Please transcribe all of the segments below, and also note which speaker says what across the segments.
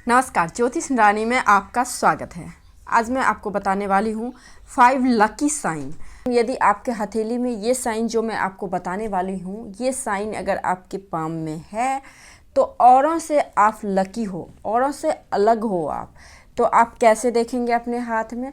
Speaker 1: नमस्कार, ज्योतिष रानी में आपका स्वागत है। आज मैं आपको बताने वाली हूँ 5 लकी साइन। यदि आपके हथेली में ये साइन जो मैं आपको बताने वाली हूँ, ये साइन अगर आपके पाम में है तो औरों से आप लकी हो, औरों से अलग हो आप। तो आप कैसे देखेंगे अपने हाथ में?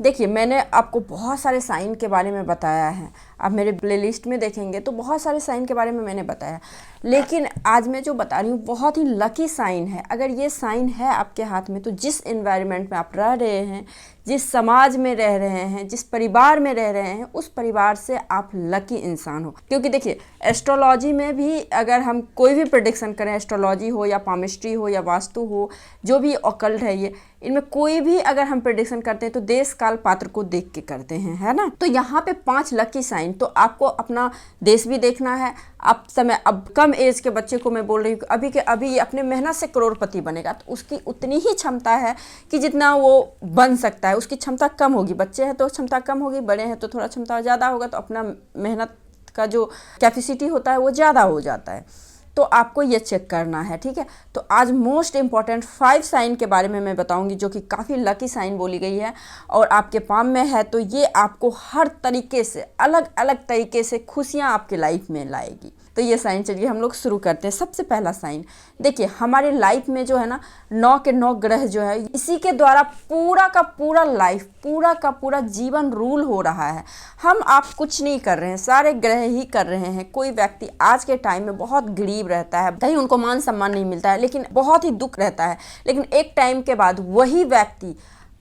Speaker 1: देखिए, मैंने आपको बहुत सारे साइन के बारे में बताया है। आप मेरे प्लेलिस्ट में देखेंगे तो बहुत सारे साइन के बारे में मैंने बताया, लेकिन आज मैं जो बता रही हूँ बहुत ही लकी साइन है। अगर ये साइन है आपके हाथ में तो जिस एनवायरनमेंट में आप रह रहे हैं, जिस समाज में रह रहे हैं, जिस परिवार में रह रहे हैं, उस परिवार से आप लकी इंसान हो। क्योंकि देखिए, एस्ट्रोलॉजी में भी अगर हम कोई भी प्रेडिक्शन करें, एस्ट्रोलॉजी हो या पामिस्ट्री हो या वास्तु हो, जो भी ऑकल्ट है, ये इनमें कोई भी अगर हम प्रेडिक्शन करते हैं तो देश काल पात्र को देख के करते हैं, है ना। तो यहाँ पे 5 लकी साइन, तो आपको अपना देश भी देखना है। अब कम एज के बच्चे को मैं बोल रही हूँ कि अभी के अभी अपने मेहनत से करोड़पति बनेगा, तो उसकी उतनी ही क्षमता है कि जितना वो बन सकता है। उसकी क्षमता कम होगी, बच्चे हैं तो क्षमता कम होगी, बड़े हैं तो थोड़ा क्षमता ज़्यादा होगा, तो अपना मेहनत का जो कैपेसिटी होता है वो ज़्यादा हो जाता है। तो आपको ये चेक करना है, ठीक है। तो आज मोस्ट इम्पॉर्टेंट 5 साइन के बारे में मैं बताऊंगी जो कि काफ़ी लकी साइन बोली गई है, और आपके पाम में है तो ये आपको हर तरीके से, अलग अलग तरीके से खुशियाँ आपके लाइफ में लाएगी। तो ये साइन, चलिए हम लोग शुरू करते हैं। सबसे पहला साइन, देखिए हमारे लाइफ में जो है ना 9 के 9 ग्रह जो है, इसी के द्वारा पूरा का पूरा लाइफ, पूरा का पूरा जीवन रूल हो रहा है। हम आप कुछ नहीं कर रहे हैं, सारे ग्रह ही कर रहे हैं। कोई व्यक्ति आज के टाइम में बहुत गरीब रहता है, कहीं उनको मान सम्मान नहीं मिलता है, लेकिन बहुत ही दुख रहता है, लेकिन एक टाइम के बाद वही व्यक्ति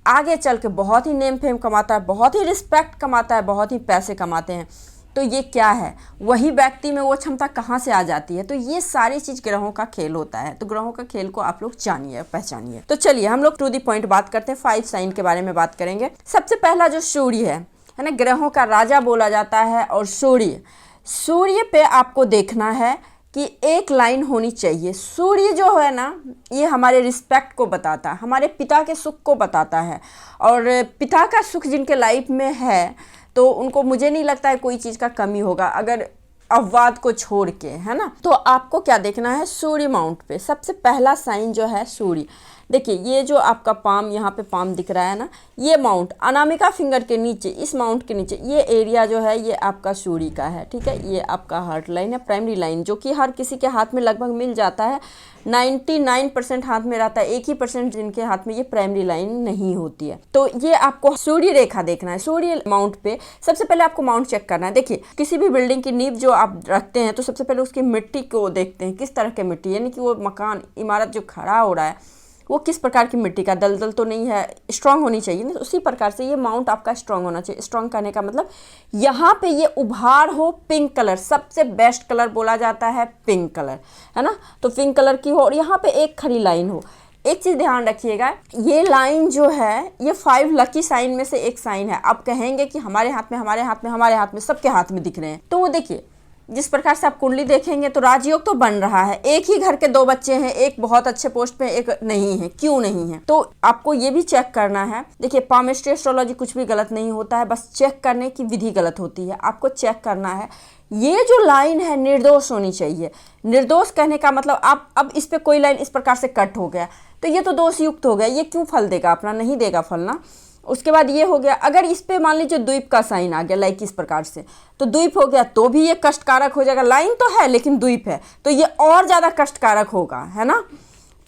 Speaker 1: आगे चल के बहुत ही नेम फेम कमाता है, बहुत ही रिस्पेक्ट कमाता है, बहुत ही पैसे कमाते हैं। तो ये क्या है, वही व्यक्ति में वो क्षमता कहाँ से आ जाती है? तो ये सारी चीज़ ग्रहों का खेल होता है। तो ग्रहों का खेल को आप लोग जानिए, पहचानिए। तो चलिए हम लोग टू दी पॉइंट बात करते हैं। 5 साइन के बारे में बात करेंगे। सबसे पहला जो सूर्य है ना, ग्रहों का राजा बोला जाता है। और सूर्य पे आपको देखना है कि एक लाइन होनी चाहिए। सूर्य जो है ना, ये हमारे रिस्पेक्ट को बताता है, हमारे पिता के सुख को बताता है। और पिता का सुख जिनके लाइफ में है तो उनको, मुझे नहीं लगता है कोई चीज़ का कमी होगा, अगर अपवाद को छोड़ के, है ना। तो आपको क्या देखना है, सूर्य माउंट पे सबसे पहला साइन जो है सूर्य। देखिए ये जो आपका पाम, यहाँ पे पाम दिख रहा है ना, ये माउंट अनामिका फिंगर के नीचे, इस माउंट के नीचे ये एरिया जो है ये आपका सूर्य का है, ठीक है। ये आपका हार्ट लाइन है, प्राइमरी लाइन, जो कि हर किसी के हाथ में लगभग मिल जाता है। 99% हाथ में रहता है, 1% जिनके हाथ में ये प्राइमरी लाइन नहीं होती है। तो ये आपको सूर्य रेखा देखना है। सूर्य माउंट पे सबसे पहले आपको माउंट चेक करना है। देखिए किसी भी बिल्डिंग की नींव जो आप रखते हैं तो सबसे पहले उसकी मिट्टी को देखते हैं, किस तरह की मिट्टी, यानी कि वो मकान, इमारत जो खड़ा हो रहा है वो किस प्रकार की मिट्टी का, दलदल तो नहीं है, स्ट्रांग होनी चाहिए ना। उसी प्रकार से ये माउंट आपका स्ट्रांग होना चाहिए। स्ट्रांग करने का मतलब यहाँ पे ये उभार हो, पिंक कलर, सबसे बेस्ट कलर बोला जाता है पिंक कलर, है ना। तो पिंक कलर की हो और यहाँ पे एक खड़ी लाइन हो। एक चीज़ ध्यान रखिएगा, ये लाइन जो है ये 5 लकी साइन में से एक साइन है। आप कहेंगे कि हमारे हाथ में, हमारे हाथ में, हमारे हाथ में, सबके हाथ में दिख रहे हैं। तो वो देखिए जिस प्रकार से आप कुंडली देखेंगे तो राजयोग तो बन रहा है। एक ही घर के 2 बच्चे हैं, एक बहुत अच्छे पोस्ट पे, एक नहीं है। क्यों नहीं है? तो आपको ये भी चेक करना है। देखिए पामिस्ट्री एस्ट्रोलॉजी कुछ भी गलत नहीं होता है, बस चेक करने की विधि गलत होती है। आपको चेक करना है ये जो लाइन है निर्दोष होनी चाहिए। निर्दोष कहने का मतलब आप अब इस पे कोई लाइन इस प्रकार से कट हो गया तो ये तो दोष युक्त हो गया, ये क्यों फल देगा अपना? नहीं देगा फल ना। उसके बाद ये हो गया, अगर इस पे मान लीजिए द्वीप का साइन आ गया, लाइक इस प्रकार से, तो द्वीप हो गया तो भी ये कष्टकारक हो जाएगा। लाइन तो है लेकिन द्वीप है तो ये और ज़्यादा कष्टकारक होगा, है ना।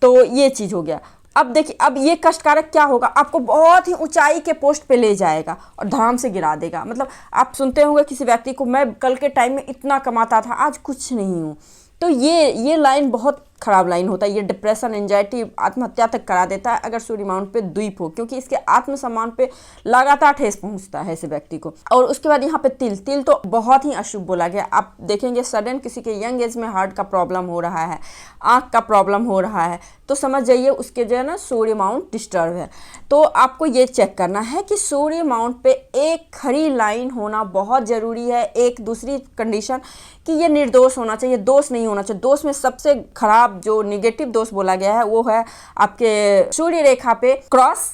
Speaker 1: तो ये चीज़ हो गया। अब देखिए, अब ये कष्टकारक क्या होगा, आपको बहुत ही ऊंचाई के पोस्ट पे ले जाएगा और धड़ाम से गिरा देगा। मतलब आप सुनते होंगे किसी व्यक्ति को, मैं कल के टाइम में इतना कमाता था, आज कुछ नहीं हूँ। तो ये लाइन बहुत खराब लाइन होता है। ये डिप्रेशन, एंजाइटी, आत्महत्या तक करा देता है अगर सूर्य माउंट पे द्वीप हो, क्योंकि इसके आत्मसम्मान पे लगातार ठेस पहुंचता है ऐसे व्यक्ति को। और उसके बाद यहाँ पे तिल तो बहुत ही अशुभ बोला गया। आप देखेंगे सडन किसी के यंग एज में हार्ट का प्रॉब्लम हो रहा है, आँख का प्रॉब्लम हो रहा है, तो समझ जाइए उसके जो है ना सूर्य माउंट डिस्टर्ब है। तो आपको ये चेक करना है कि सूर्य माउंट पे एक खड़ी लाइन होना बहुत ज़रूरी है। एक दूसरी कंडीशन कि ये निर्दोष होना चाहिए, दोष नहीं होना चाहिए। दोष में सबसे खराब जो निगेटिव दोष बोला गया है वो है आपके सूर्य रेखा पे क्रॉस,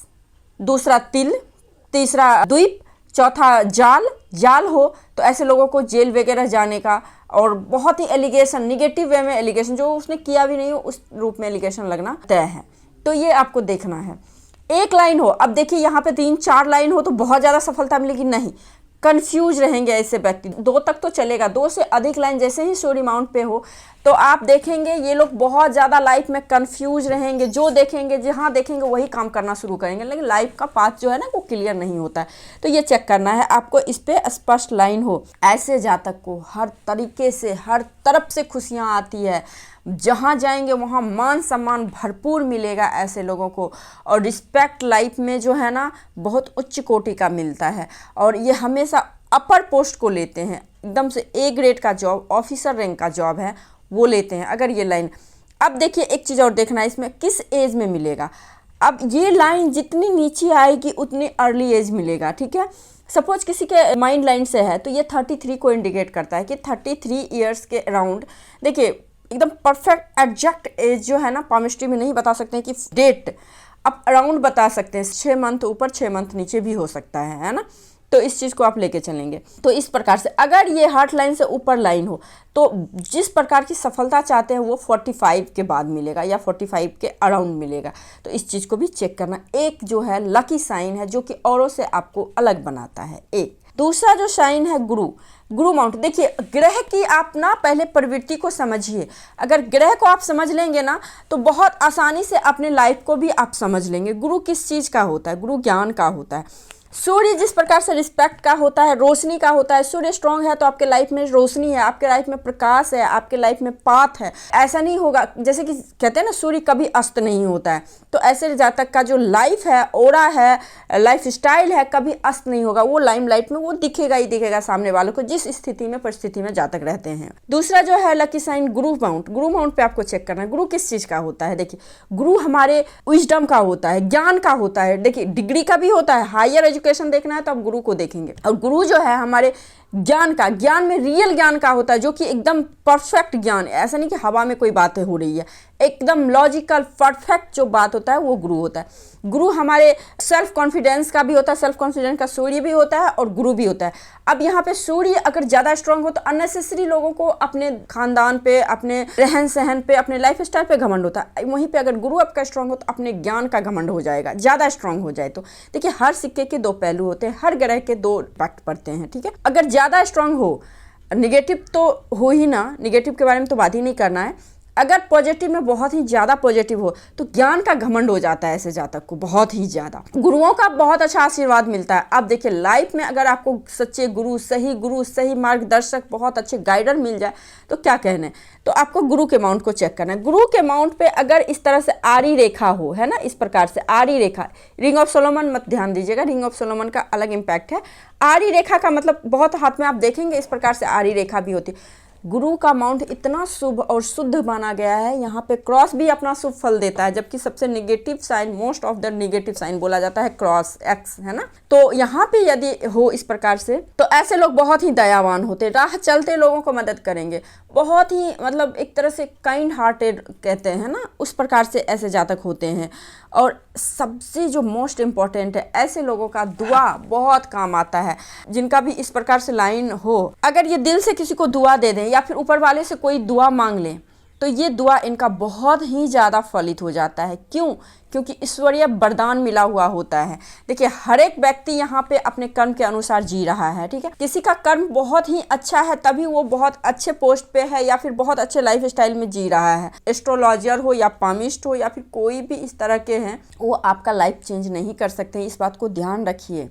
Speaker 1: दूसरा तिल, तीसरा द्वीप, चौथा जाल हो तो ऐसे लोगों को जेल वगैरह जाने का, और बहुत ही एलिगेशन, निगेटिव वे में एलिगेशन, जो उसने किया भी नहीं हो उस रूप में एलिगेशन लगना तय है। तो ये आपको देखना है। एक लाइन हो, अब देखिए यहाँ पे 3-4 लाइन हो तो बहुत ज़्यादा सफलता मिलेगी, नहीं, कंफ्यूज रहेंगे ऐसे व्यक्ति। 2 तक तो चलेगा, 2 से अधिक लाइन जैसे ही स्टोरी माउंट पे हो तो आप देखेंगे ये लोग बहुत ज़्यादा लाइफ में कंफ्यूज रहेंगे, जो देखेंगे जहाँ देखेंगे वही काम करना शुरू करेंगे, लेकिन लाइफ का पाथ जो है ना वो क्लियर नहीं होता है। तो ये चेक करना है आपको, इस पर स्पष्ट लाइन हो। ऐसे जातक को हर तरीके से, हर तरफ से खुशियाँ आती है, जहाँ जाएंगे वहाँ मान सम्मान भरपूर मिलेगा ऐसे लोगों को, और रिस्पेक्ट लाइफ में जो है ना बहुत उच्च कोटि का मिलता है, और ये हमेशा अपर पोस्ट को लेते हैं, एकदम से ए ग्रेड का जॉब, ऑफिसर रैंक का जॉब है वो लेते हैं अगर ये लाइन। अब देखिए एक चीज़ और देखना है इसमें, किस एज में मिलेगा। अब ये लाइन जितनी नीचे आएगी उतनी अर्ली एज मिलेगा, ठीक है। सपोज किसी के माइंड लाइन से है तो ये 33 को इंडिकेट करता है कि 33 ईयर्स के अराउंड, देखिए एकदम परफेक्ट एग्जैक्ट एज जो है ना पामिस्ट्री में नहीं बता सकते हैं कि डेट, आप अराउंड बता सकते हैं, 6 मंथ ऊपर 6 मंथ नीचे भी हो सकता है ना। तो इस चीज़ को आप लेके चलेंगे। तो इस प्रकार से अगर ये हार्ट लाइन से ऊपर लाइन हो तो जिस प्रकार की सफलता चाहते हैं वो 45 के बाद मिलेगा या 45 के अराउंड मिलेगा। तो इस चीज़ को भी चेक करना। एक जो है लकी साइन है जो कि औरों से आपको अलग बनाता है। एक दूसरा जो साइन है गुरु माउंट। देखिए ग्रह की आप ना पहले प्रवृत्ति को समझिए। अगर ग्रह को आप समझ लेंगे ना तो बहुत आसानी से अपने लाइफ को भी आप समझ लेंगे। गुरु किस चीज़ का होता है? गुरु ज्ञान का होता है। सूर्य जिस प्रकार से रिस्पेक्ट का होता है, रोशनी का होता है। सूर्य स्ट्रांग है तो आपके लाइफ में रोशनी है, आपके लाइफ में प्रकाश है, आपके लाइफ में पाथ है। ऐसा नहीं होगा, जैसे कि कहते हैं ना सूर्य कभी अस्त नहीं होता है, तो ऐसे जातक का जो लाइफ है, ओरा है, लाइफ स्टाइल है, कभी अस्त नहीं होगा। वो लाइमलाइट में वो दिखेगा ही दिखेगा सामने वालों को, जिस स्थिति में परिस्थिति में जातक रहते हैं। दूसरा जो है लकी साइन गुरु माउंट। गुरु माउंट पे आपको चेक करना है गुरु किस चीज़ का होता है। देखिए गुरु हमारे विजडम का होता है, ज्ञान का होता है। देखिए डिग्री का भी होता है, हायर एजुकेशन देखना है तो आप गुरु को देखेंगे। और गुरु जो है हमारे ज्ञान का, ज्ञान में रियल ज्ञान का होता है, जो कि एकदम परफेक्ट ज्ञान, ऐसा नहीं कि हवा में कोई बातें हो रही है, एकदम लॉजिकल परफेक्ट जो बात होता है वो गुरु होता है। गुरु हमारे सेल्फ कॉन्फिडेंस का भी होता है, सेल्फ कॉन्फिडेंस का सूर्य भी होता है और गुरु भी होता है। अब यहाँ पे सूर्य अगर ज़्यादा स्ट्रांग हो तो अननेसेसरी लोगों को अपने खानदान पे, अपने रहन सहन पे, अपने लाइफ स्टाइल पे घमंड होता है। वहीं पे अगर गुरु आपका स्ट्रांग हो तो अपने ज्ञान का घमंड हो जाएगा, ज़्यादा स्ट्रांग हो जाए तो। देखिए हर सिक्के के 2 पहलू होते हैं, हर ग्रह के 2 इम्पैक्ट पड़ते हैं, ठीक है। अगर ज़्यादा स्ट्रांग हो, निगेटिव तो हो ही ना, निगेटिव के बारे में तो बात ही नहीं करना है। अगर पॉजिटिव में बहुत ही ज़्यादा पॉजिटिव हो तो ज्ञान का घमंड हो जाता है ऐसे जातक को, बहुत ही ज़्यादा। गुरुओं का बहुत अच्छा आशीर्वाद मिलता है। अब देखिए लाइफ में अगर आपको सच्चे गुरु, सही मार्गदर्शक, बहुत अच्छे गाइडर मिल जाए तो क्या कहने। तो आपको गुरु के माउंट को चेक करना है। गुरु के माउंट पे अगर इस तरह से आरी रेखा हो, है ना, इस प्रकार से आरी रेखा, रिंग ऑफ सोलोमन मत ध्यान दीजिएगा, रिंग ऑफ सोलोमन का अलग इम्पैक्ट है। आरी रेखा का मतलब बहुत हाथ में आप देखेंगे इस प्रकार से आरी रेखा भी होती है। गुरु का माउंट इतना शुभ और शुद्ध माना गया है, यहाँ पे क्रॉस भी अपना शुभ फल देता है, जबकि सबसे negative sign, most of the negative sign बोला जाता है क्रॉस, एक्स, है ना। तो यहाँ पे यदि हो इस प्रकार से तो ऐसे लोग बहुत ही दयावान होते, राह चलते लोगों को मदद करेंगे, बहुत ही मतलब एक तरह से काइंड हार्टेड कहते हैं ना, उस प्रकार से ऐसे जातक होते हैं। और सबसे जो मोस्ट इम्पॉर्टेंट है, ऐसे लोगों का दुआ बहुत काम आता है, जिनका भी इस प्रकार से लाइन हो। अगर ये दिल से किसी को दुआ दे दें या फिर ऊपर वाले से कोई दुआ मांग लें तो ये दुआ इनका बहुत ही ज़्यादा फलित हो जाता है। क्यों? क्योंकि ईश्वरीय वरदान मिला हुआ होता है। देखिए हर एक व्यक्ति यहाँ पे अपने कर्म के अनुसार जी रहा है, ठीक है। किसी का कर्म बहुत ही अच्छा है तभी वो बहुत अच्छे पोस्ट पे है या फिर बहुत अच्छे लाइफ स्टाइल में जी रहा है। एस्ट्रोलॉजर हो या पामिस्ट हो या फिर कोई भी इस तरह के हैं, वो आपका लाइफ चेंज नहीं कर सकते। इस बात को ध्यान रखिए।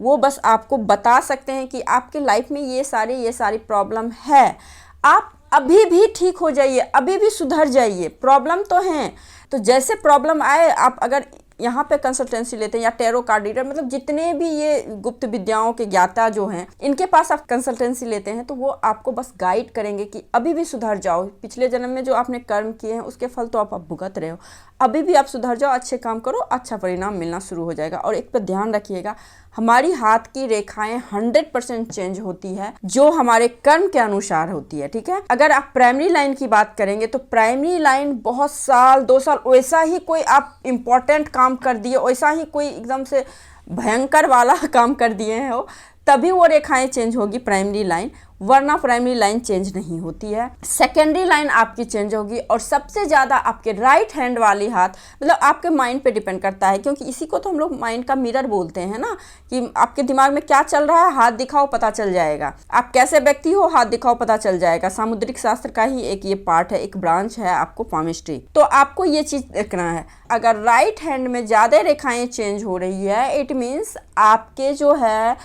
Speaker 1: वो बस आपको बता सकते हैं कि आपके लाइफ में ये सारी प्रॉब्लम है, आप अभी भी ठीक हो जाइए, अभी भी सुधर जाइए। प्रॉब्लम तो हैं, तो जैसे प्रॉब्लम आए आप अगर यहाँ पे कंसल्टेंसी लेते हैं या टैरो कार्ड रीडर, मतलब जितने भी ये गुप्त विद्याओं के ज्ञाता जो हैं, इनके पास आप कंसल्टेंसी लेते हैं तो वो आपको बस गाइड करेंगे कि अभी भी सुधर जाओ। पिछले जन्म में जो आपने कर्म किए हैं उसके फल तो आप भुगत रहे हो, अभी भी आप सुधर जाओ, अच्छे काम करो, अच्छा परिणाम मिलना शुरू हो जाएगा। और एक पर ध्यान रखिएगा, हमारी हाथ की रेखाएं 100% चेंज होती है जो हमारे कर्म के अनुसार होती है, ठीक है। अगर आप प्राइमरी लाइन की बात करेंगे तो प्राइमरी लाइन बहुत साल 2 साल वैसा ही कोई आप इम्पोर्टेंट काम कर दिए, वैसा ही कोई एकदम से भयंकर वाला काम कर दिए हो, तभी वो रेखाएं चेंज होगी प्राइमरी लाइन। वरना प्राइमरी लाइन चेंज नहीं होती है। सेकेंडरी लाइन आपकी चेंज होगी और सबसे ज़्यादा आपके राइट हैंड वाली हाथ, मतलब आपके माइंड पे डिपेंड करता है, क्योंकि इसी को तो हम लोग माइंड का मिरर बोलते हैं ना, कि आपके दिमाग में क्या चल रहा है हाथ दिखाओ पता चल जाएगा, आप कैसे व्यक्ति हो हाथ दिखाओ पता चल जाएगा। सामुद्रिक शास्त्र का ही एक ये पार्ट है, एक ब्रांच है आपको पामिस्ट्री। तो आपको ये चीज़ देखना है, अगर राइट हैंड में ज़्यादा रेखाएं चेंज हो रही है, इट मीन्स आपके जो है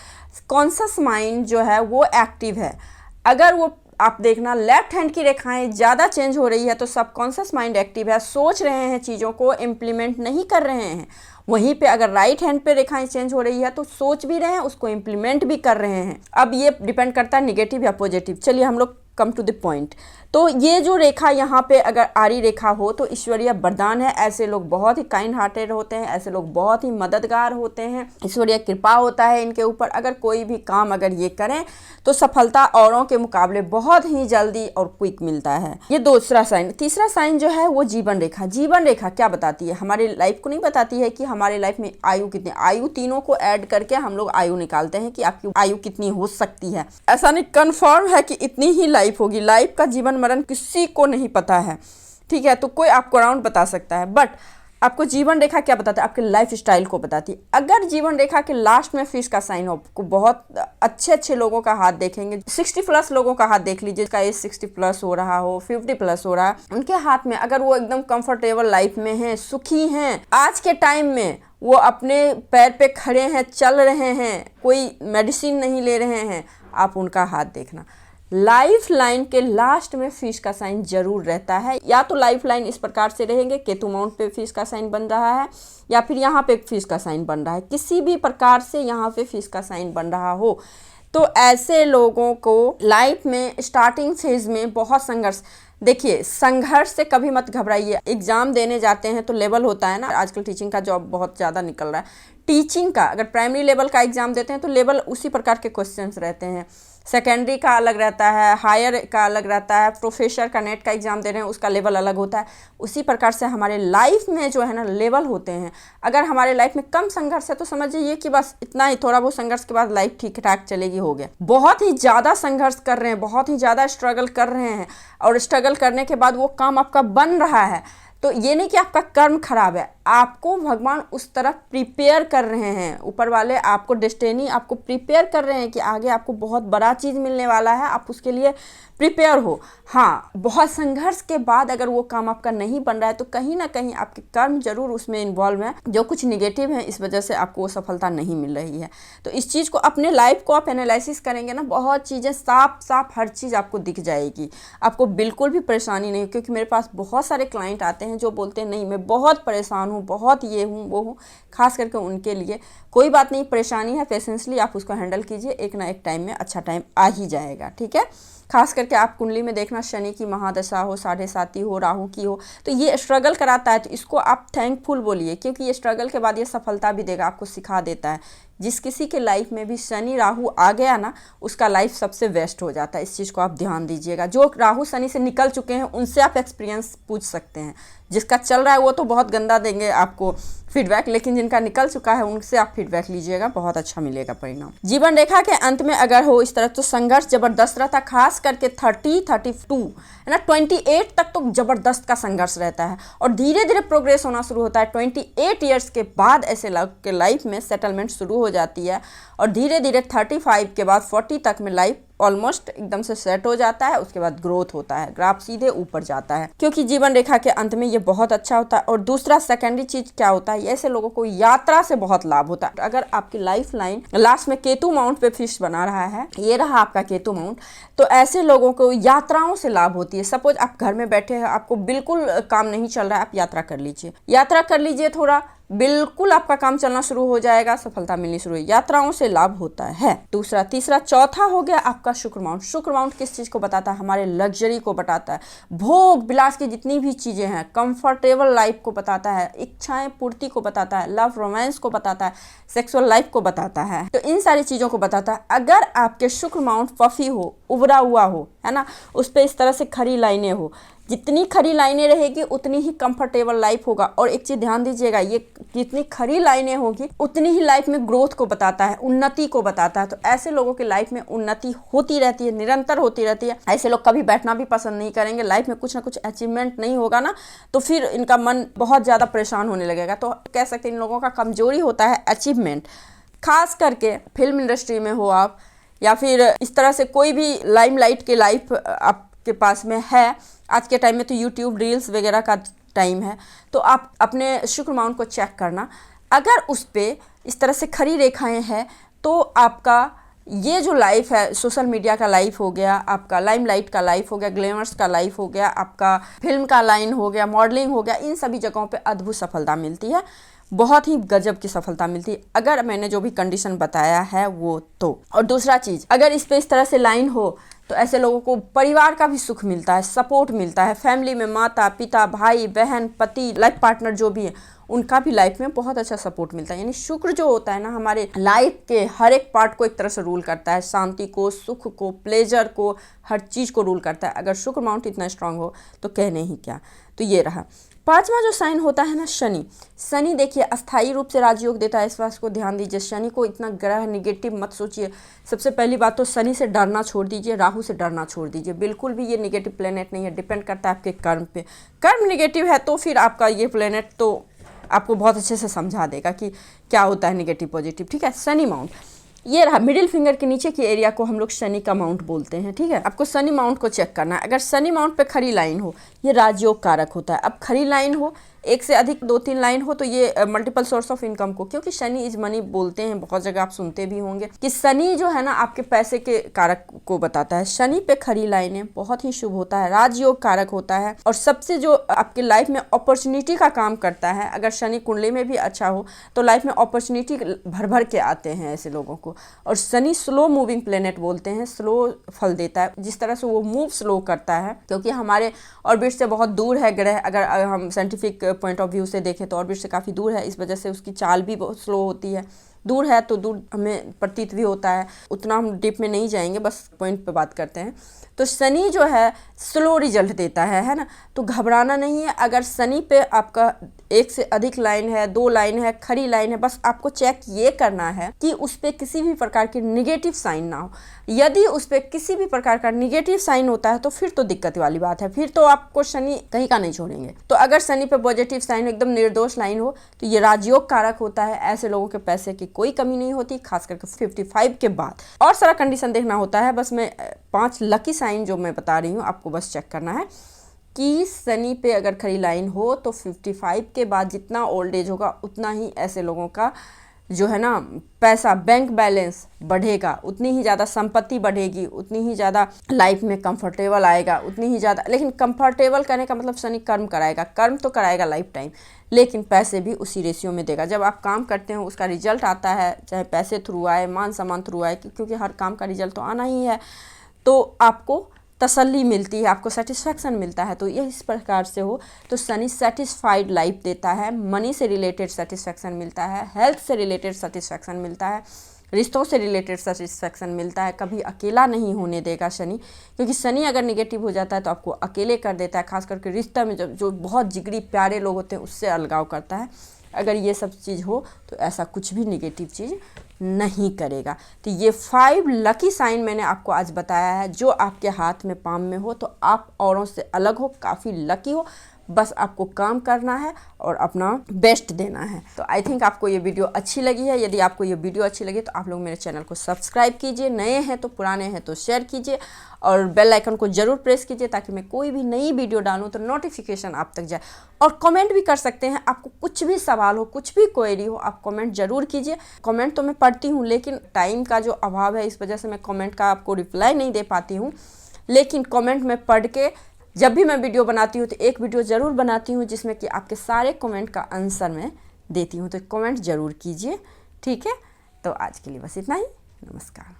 Speaker 1: कॉन्शस माइंड जो है वो एक्टिव है। अगर वो आप देखना लेफ्ट हैंड की रेखाएं ज़्यादा चेंज हो रही है तो सबकॉन्शियस माइंड एक्टिव है, सोच रहे हैं चीज़ों को, इम्प्लीमेंट नहीं कर रहे हैं। वहीं पे अगर राइट हैंड पे रेखाएं चेंज हो रही है तो सोच भी रहे हैं, उसको इम्प्लीमेंट भी कर रहे हैं। अब ये डिपेंड करता है निगेटिव या पॉजिटिव। चलिए हम लोग कम टू द पॉइंट। तो ये जो रेखा यहाँ पे अगर आड़ी रेखा हो तो ईश्वरीय वरदान है। ऐसे लोग बहुत ही काइंड हार्टेड होते हैं, ऐसे लोग बहुत ही मददगार होते हैं, ईश्वरीय कृपा होता है इनके ऊपर। अगर कोई भी काम अगर ये करें तो सफलता औरों के मुकाबले बहुत ही जल्दी और क्विक मिलता है। ये दूसरा साइन। तीसरा साइन जो है वो जीवन रेखा। जीवन रेखा क्या बताती है? हमारी लाइफ को नहीं बताती है कि हमारी लाइफ में आयु कितनी, आयु तीनों को ऐड करके हम लोग आयु निकालते हैं कि आपकी आयु कितनी हो सकती है। ऐसा नहीं कंफर्म है कि इतनी ही लाइफ होगी। लाइफ का जीवन मरण किसी को नहीं पता है, ठीक है? तो कोई आपको अराउंड बता सकता है, बट आपको जीवन रेखा क्या बताता है? आपके लाइफ स्टाइल को बताती है। अगर जीवन रेखा के लास्ट में फिश का साइन हो, आपको बहुत अच्छे लोगों का हाथ देखेंगे। 60+ लोगों का हाथ देख लीजिए, जिसका एज 60+ हो रहा हो, 50+ हो रहा है, उनके हाथ में अगर वो एकदम कंफर्टेबल लाइफ में हैं, सुखी हैं, आज के टाइम में वो अपने पैर पे खड़े हैं, चल रहे हैं, कोई मेडिसिन नहीं ले रहे हैं, आप उनका हाथ देखना। लाइफ लाइन के लास्ट में फिश का साइन जरूर रहता है। या तो लाइफ लाइन इस प्रकार से रहेंगे, केतु माउंट पे फिश का साइन बन रहा है, या फिर यहाँ पे फिश का साइन बन रहा है, किसी भी प्रकार से यहाँ पे फिश का साइन बन रहा हो, तो ऐसे लोगों को लाइफ में स्टार्टिंग फेज में बहुत संघर्ष। देखिए, संघर्ष से कभी मत घबराइए। एग्जाम देने जाते हैं तो लेवल होता है ना, आजकल टीचिंग का जॉब बहुत ज़्यादा निकल रहा है। टीचिंग का अगर प्राइमरी लेवल का एग्जाम देते हैं तो लेवल उसी प्रकार के क्वेश्चंस रहते हैं। सेकेंडरी का अलग रहता है, हायर का अलग रहता है, प्रोफेसर का नेट का एग्जाम दे रहे हैं उसका लेवल अलग होता है। उसी प्रकार से हमारे लाइफ में जो है ना लेवल होते हैं। अगर हमारे लाइफ में कम संघर्ष है तो समझिए कि बस इतना ही, थोड़ा बहुत संघर्ष के बाद लाइफ ठीक ठाक चलेगी, हो गया। बहुत ही ज़्यादा संघर्ष कर रहे हैं, बहुत ही ज़्यादा स्ट्रगल कर रहे हैं, और स्ट्रगल करने के बाद वो काम आपका बन रहा है, तो ये नहीं कि आपका कर्म खराब है, आपको भगवान उस तरफ प्रिपेयर कर रहे हैं। ऊपर वाले आपको डेस्टिनी आपको प्रिपेयर कर रहे हैं कि आगे आपको बहुत बड़ा चीज़ मिलने वाला है, आप उसके लिए प्रिपेयर हो। हाँ, बहुत संघर्ष के बाद अगर वो काम आपका नहीं बन रहा है तो कहीं ना कहीं आपके कर्म जरूर उसमें इन्वॉल्व हैं, जो कुछ निगेटिव है, इस वजह से आपको वो सफलता नहीं मिल रही है। तो इस चीज़ को, अपने लाइफ को आप एनालिसिस करेंगे ना, बहुत चीज़ें साफ साफ हर चीज़ आपको दिख जाएगी, आपको बिल्कुल भी परेशानी नहीं। क्योंकि मेरे पास बहुत सारे क्लाइंट आते हैं जो बोलते हैं नहीं मैं बहुत परेशान हूँ, बहुत ये हूँ वो हूँ। खास करके उनके लिए कोई बात नहीं, परेशानी है, पेशेंसली आप उसको हैंडल कीजिए, एक ना एक टाइम में अच्छा टाइम आ ही जाएगा, ठीक है? खास करके आप कुंडली में देखना, शनि की महादशा हो, 7.5 हो, राहु की हो, तो ये स्ट्रगल कराता है, तो इसको आप थैंकफुल बोलिए, क्योंकि ये स्ट्रगल के बाद ये सफलता भी देगा, आपको सिखा देता है। जिस किसी के लाइफ में भी शनि राहु आ गया ना, उसका लाइफ सबसे वेस्ट हो जाता है। इस चीज़ को आप ध्यान दीजिएगा। जो राहु शनि से निकल चुके हैं उनसे आप एक्सपीरियंस पूछ सकते हैं। जिसका चल रहा है वो तो बहुत गंदा देंगे आपको फीडबैक, लेकिन जिनका निकल चुका है उनसे आप फीडबैक लीजिएगा, बहुत अच्छा मिलेगा परिणाम। जीवन रेखा के अंत में अगर हो इस तरह तो संघर्ष जबरदस्त रहता, खास करके 30, 32 है ना, 28 तक तो जबरदस्त का संघर्ष रहता है, और धीरे धीरे प्रोग्रेस होना शुरू होता है। 28 ईयर्स के बाद ऐसे लोग के लाइफ में सेटलमेंट शुरू हो जाती है, और धीरे धीरे 35 के बाद 40 तक में लाइफ ऑलमोस्ट एकदम से सेट हो जाता है। उसके बाद ग्रोथ होता है, ग्राफ सीधे ऊपर जाता है, क्योंकि जीवन रेखा के अंत में ये बहुत अच्छा होता है। और दूसरा सेकेंडरी चीज क्या होता है, ऐसे लोगों को यात्रा से बहुत लाभ होता है। अगर आपकी लाइफ लाइन लास्ट में केतु माउंट पे फिश बना रहा है, ये रहा आपका केतु माउंट, तो ऐसे लोगों को यात्राओं से लाभ होती है। सपोज आप घर में बैठे हैं, आपको बिल्कुल काम नहीं चल रहा है, आप यात्रा कर लीजिए, यात्रा कर लीजिए थोड़ा, बिल्कुल आपका काम चलना शुरू हो जाएगा, सफलता मिलनी शुरू हो। यात्राओं से लाभ होता है। दूसरा, तीसरा, चौथा हो गया आपका शुक्र माउंट। शुक्र माउंट किस चीज को बताता है? हमारे लग्जरी को बताता है, भोग विलास की जितनी भी चीजें हैं, कंफर्टेबल लाइफ को बताता है, इच्छाएं पूर्ति को बताता है, लव रोमांस को बताता है, सेक्सुअल लाइफ को बताता है, तो इन सारी चीजों को बताता है। अगर आपके शुक्र माउंट पफी हो, उभरा हुआ हो, है ना, उस पर इस तरह से खरी लाइनें हो, जितनी खरी लाइनें रहेगी उतनी ही कंफर्टेबल लाइफ होगा। और एक चीज़ ध्यान दीजिएगा, ये जितनी खरी लाइनें होगी उतनी ही लाइफ में ग्रोथ को बताता है, उन्नति को बताता है। तो ऐसे लोगों की लाइफ में उन्नति होती रहती है, निरंतर होती रहती है। ऐसे लोग कभी बैठना भी पसंद नहीं करेंगे। लाइफ में कुछ ना कुछ अचीवमेंट नहीं होगा ना तो फिर इनका मन बहुत ज़्यादा परेशान होने लगेगा। तो कह सकते हैं इन लोगों का कमजोरी होता है अचीवमेंट। खास करके फिल्म इंडस्ट्री में हो आप, या फिर इस तरह से कोई भी लाइमलाइट के लाइफ आपके पास में है। आज के टाइम में तो यूट्यूब रील्स वगैरह का टाइम है, तो आप अपने शुक्र माउंट को चेक करना। अगर उस पर इस तरह से खरी रेखाएं हैं तो आपका ये जो लाइफ है, सोशल मीडिया का लाइफ हो गया, आपका लाइमलाइट का लाइफ हो गया, ग्लैमर्स का लाइफ हो गया, आपका फिल्म का लाइन हो गया, मॉडलिंग हो गया, इन सभी जगहों पे अद्भुत सफलता मिलती है, बहुत ही गजब की सफलता मिलती है अगर मैंने जो भी कंडीशन बताया है वो तो। और दूसरा चीज़, अगर इस पे इस तरह से लाइन हो तो ऐसे लोगों को परिवार का भी सुख मिलता है, सपोर्ट मिलता है। फैमिली में माता पिता, भाई बहन, पति, लाइफ पार्टनर जो भी है उनका भी लाइफ में बहुत अच्छा सपोर्ट मिलता है। यानी शुक्र जो होता है ना, हमारे लाइफ के हर एक पार्ट को एक तरह से रूल करता है, शांति को, सुख को, प्लेजर को, हर चीज़ को रूल करता है। अगर शुक्र माउंट इतना स्ट्रांग हो तो कहने ही क्या। तो ये रहा। पांचवा जो साइन होता है ना, शनि। शनि देखिए अस्थायी रूप से राजयोग देता है, इस बात को ध्यान दीजिए। शनि को इतना ग्रह निगेटिव मत सोचिए। सबसे पहली बात तो शनि से डरना छोड़ दीजिए, राहु से डरना छोड़ दीजिए। बिल्कुल भी ये निगेटिव प्लेनेट नहीं है, डिपेंड करता है आपके कर्म पे। कर्म निगेटिव है तो फिर आपका ये प्लेनेट तो आपको बहुत अच्छे से समझा देगा कि क्या होता है निगेटिव पॉजिटिव। ठीक है, शनि माउंट ये रहा। मिडिल फिंगर के नीचे की एरिया को हम लोग शनि का माउंट बोलते हैं। ठीक है, आपको शनि माउंट को चेक करना है। अगर शनि माउंट पे खरी लाइन हो, ये राजयोग कारक होता है। अब खरी लाइन हो, एक से अधिक 2-3 लाइन हो तो ये मल्टीपल सोर्स ऑफ इनकम को, क्योंकि शनि इज मनी बोलते हैं, बहुत जगह आप सुनते भी होंगे कि शनि जो है ना आपके पैसे के कारक को बताता है। शनि पे खरी लाइनें बहुत ही शुभ होता है, राजयोग कारक होता है। और सबसे जो आपके लाइफ में अपॉर्चुनिटी का काम करता है, अगर शनि कुंडली में भी अच्छा हो तो लाइफ में अपॉर्चुनिटी भर भर के आते हैं ऐसे लोगों को। और शनि स्लो मूविंग प्लेनेट बोलते हैं, स्लो फल देता है। जिस तरह से वो मूव स्लो करता है, क्योंकि हमारे ऑर्बिट से बहुत दूर है ग्रह, अगर हम साइंटिफिक पॉइंट ऑफ व्यू से देखें तो ऑर्बिट से काफ़ी दूर है, इस वजह से उसकी चाल भी बहुत स्लो होती है। दूर है तो दूर हमें प्रतीत भी होता है। उतना हम डीप में नहीं जाएंगे, बस पॉइंट पे बात करते हैं। तो शनि जो है स्लो रिजल्ट देता है ना, तो घबराना नहीं है। अगर शनि पे आपका एक से अधिक लाइन है, 2 लाइन है, खरी लाइन है, बस आपको चेक ये करना है कि उस पर किसी भी प्रकार की निगेटिव साइन ना हो। यदि उस पर किसी भी प्रकार का निगेटिव साइन होता है तो फिर तो दिक्कत वाली बात है, फिर तो आपको शनि कहीं का नहीं छोड़ेंगे। तो अगर शनि पे पॉजिटिव साइन एकदम निर्दोष लाइन हो तो ये राजयोग कारक होता है। ऐसे लोगों के पैसे की कोई कमी नहीं होती, खास करके 55 के बाद। और सारा कंडीशन देखना होता है। बस मैं 5 लकी साइन जो मैं बता रही हूँ आपको बस चेक करना है कि शनि पे अगर खरी लाइन हो तो 55 के बाद जितना ओल्ड एज होगा उतना ही ऐसे लोगों का जो है ना पैसा, बैंक बैलेंस बढ़ेगा, उतनी ही ज़्यादा संपत्ति बढ़ेगी, उतनी ही ज़्यादा लाइफ में कंफर्टेबल आएगा, उतनी ही ज़्यादा। लेकिन कंफर्टेबल करने का मतलब शनि कर्म कराएगा, कर्म तो कराएगा लाइफ टाइम, लेकिन पैसे भी उसी रेशियो में देगा। जब आप काम करते हो उसका रिजल्ट आता है, चाहे पैसे थ्रू आए, मान सम्मान थ्रू आए, क्योंकि हर काम का रिजल्ट तो आना ही है, तो आपको तसल्ली मिलती है, आपको सेटिस्फैक्शन मिलता है। तो ये इस प्रकार से हो तो शनि सेटिस्फाइड लाइफ देता है। मनी से रिलेटेड सेटिस्फैक्शन मिलता है, हेल्थ से रिलेटेड सेटिस्फैक्शन मिलता है, रिश्तों से रिलेटेड सेटिस्फैक्शन मिलता है। कभी अकेला नहीं होने देगा शनि, क्योंकि शनि अगर निगेटिव हो जाता है तो आपको अकेले कर देता है। खास करके रिश्ता में जो बहुत जिगरी प्यारे लोग होते हैं उससे अलगाव करता है। अगर ये सब चीज़ हो तो ऐसा कुछ भी निगेटिव चीज़ नहीं करेगा। तो ये 5 लकी साइन मैंने आपको आज बताया है। जो आपके हाथ में पाम में हो तो आप औरों से अलग हो, काफ़ी लकी हो। बस आपको काम करना है और अपना बेस्ट देना है। तो आई थिंक आपको ये वीडियो अच्छी लगी है। यदि आपको ये वीडियो अच्छी लगी तो आप लोग मेरे चैनल को सब्सक्राइब कीजिए, नए हैं तो, पुराने हैं तो शेयर कीजिए, और बेल आइकन को ज़रूर प्रेस कीजिए ताकि मैं कोई भी नई वीडियो डालूँ तो नोटिफिकेशन आप तक जाए। और कमेंट भी कर सकते हैं, आपको कुछ भी सवाल हो, कुछ भी क्वेरी हो, आप कमेंट ज़रूर कीजिए। कमेंट तो मैं पढ़ती हूँ, लेकिन टाइम का जो अभाव है इस वजह से मैं कमेंट का आपको रिप्लाई नहीं दे पाती हूँ। लेकिन कमेंट में पढ़ के जब भी मैं वीडियो बनाती हूँ तो एक वीडियो ज़रूर बनाती हूँ जिसमें कि आपके सारे कमेंट का आंसर मैं देती हूँ। तो कमेंट ज़रूर कीजिए, ठीक है। तो आज के लिए बस इतना ही। नमस्कार।